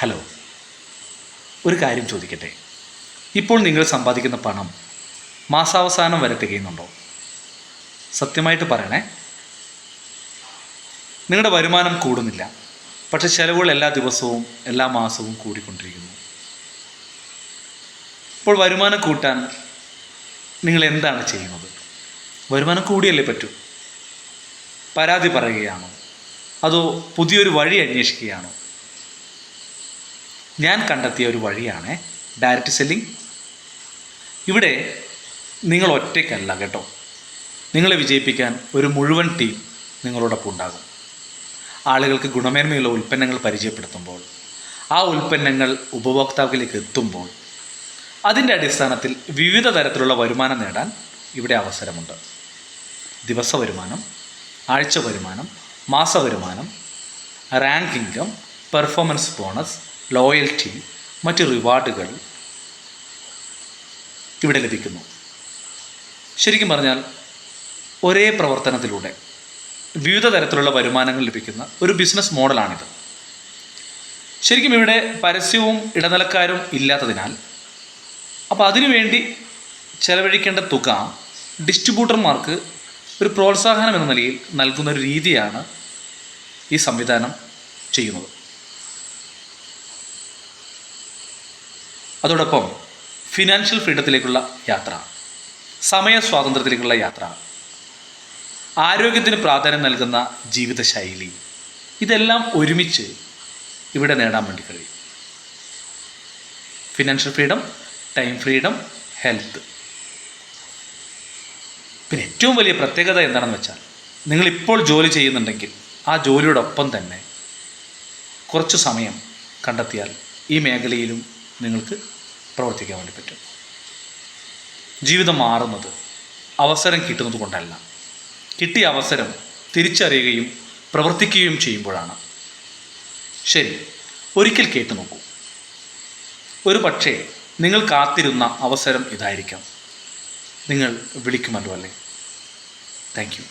Hello, ഒരു കാര്യം ചോദിക്കട്ടെ. ഇപ്പോൾ നിങ്ങൾ സമ്പാദിക്കുന്ന പണം മാസാവസാനം വരെ തികയുന്നുണ്ടോ? സത്യമായിട്ട് പറയണേ. നിങ്ങളുടെ വരുമാനം കൂടുന്നില്ല, പക്ഷെ ചിലവുകൾ എല്ലാ ദിവസവും എല്ലാ മാസവും കൂടിക്കൊണ്ടിരിക്കുന്നു. ഇപ്പോൾ വരുമാനം കൂട്ടാൻ നിങ്ങൾ എന്താണ് ചെയ്യുന്നത്? വരുമാനം കൂടിയല്ലേ പറ്റൂ. പരാതി പറയുകയാണോ, അതോ പുതിയൊരു വഴി അന്വേഷിക്കുകയാണോ? ഞാൻ കണ്ടെത്തിയ ഒരു വഴിയാണ് ഡയറക്റ്റ് സെല്ലിംഗ്. ഇവിടെ നിങ്ങൾ ഒറ്റയ്ക്കല്ല കേട്ടോ. നിങ്ങളെ വിജയിപ്പിക്കാൻ ഒരു മുഴുവൻ ടീം നിങ്ങളോടൊപ്പം ഉണ്ടാകും. ആളുകൾക്ക് ഗുണമേന്മയുള്ള ഉൽപ്പന്നങ്ങൾ പരിചയപ്പെടുത്തുമ്പോൾ, ആ ഉൽപ്പന്നങ്ങൾ ഉപഭോക്താക്കളിലേക്ക് എത്തുമ്പോൾ, അതിൻ്റെ അടിസ്ഥാനത്തിൽ വിവിധ തരത്തിലുള്ള വരുമാനം നേടാൻ ഇവിടെ അവസരമുണ്ട്. ദിവസ വരുമാനം, ആഴ്ച വരുമാനം, മാസ വരുമാനം, rank income, performance bonus, loyalty, മറ്റ് റിവാർഡുകൾ ഇവിടെ ലഭിക്കുന്നു. ശരിക്കും പറഞ്ഞാൽ ഒരേ പ്രവർത്തനത്തിലൂടെ വിവിധ തരത്തിലുള്ള വരുമാനങ്ങൾ ലഭിക്കുന്ന ഒരു ബിസിനസ് മോഡലാണിത്. ശരിക്കും ഇവിടെ പരസ്യവും ഇടനിലക്കാരും ഇല്ലാത്തതിനാൽ അപ്പോൾ അതിനുവേണ്ടി ചെലവഴിക്കേണ്ട തുക ഡിസ്ട്രിബ്യൂട്ടർമാർക്ക് ഒരു പ്രോത്സാഹനം എന്ന നിലയിൽ നൽകുന്ന ഒരു രീതിയാണ് ഈ സംവിധാനം ചെയ്യുന്നത്. അതോടൊപ്പം ഫിനാൻഷ്യൽ ഫ്രീഡത്തിലേക്കുള്ള യാത്ര, സമയ സ്വാതന്ത്ര്യത്തിലേക്കുള്ള യാത്ര, ആരോഗ്യത്തിന് പ്രാധാന്യം നൽകുന്ന ജീവിതശൈലി, ഇതെല്ലാം ഒരുമിച്ച് ഇവിടെ നേടാൻ വേണ്ടി കഴിയും. Financial freedom, time freedom, health. പിന്നെ ഏറ്റവും വലിയ പ്രത്യേകത എന്താണെന്ന് വെച്ചാൽ, നിങ്ങളിപ്പോൾ ജോലി ചെയ്യുന്നുണ്ടെങ്കിൽ ആ ജോലിയോടൊപ്പം തന്നെ കുറച്ച് സമയം കണ്ടെത്തിയാൽ ഈ മേഖലയിലും നിങ്ങൾക്ക് പ്രവർത്തിക്കാൻ വേണ്ടി പറ്റും. ജീവിതം മാറുന്നത് അവസരം കിട്ടുന്നത് കൊണ്ടല്ല, കിട്ടിയ അവസരം തിരിച്ചറിയുകയും പ്രവർത്തിക്കുകയും ചെയ്യുമ്പോഴാണ്. ശരി, ഒരിക്കൽ കേട്ടു നോക്കൂ. ഒരു പക്ഷേ നിങ്ങൾ കാത്തിരുന്ന അവസരം ഇതായിരിക്കാം. നിങ്ങൾ വിളിക്കുമല്ലോ അല്ലേ? Thank you.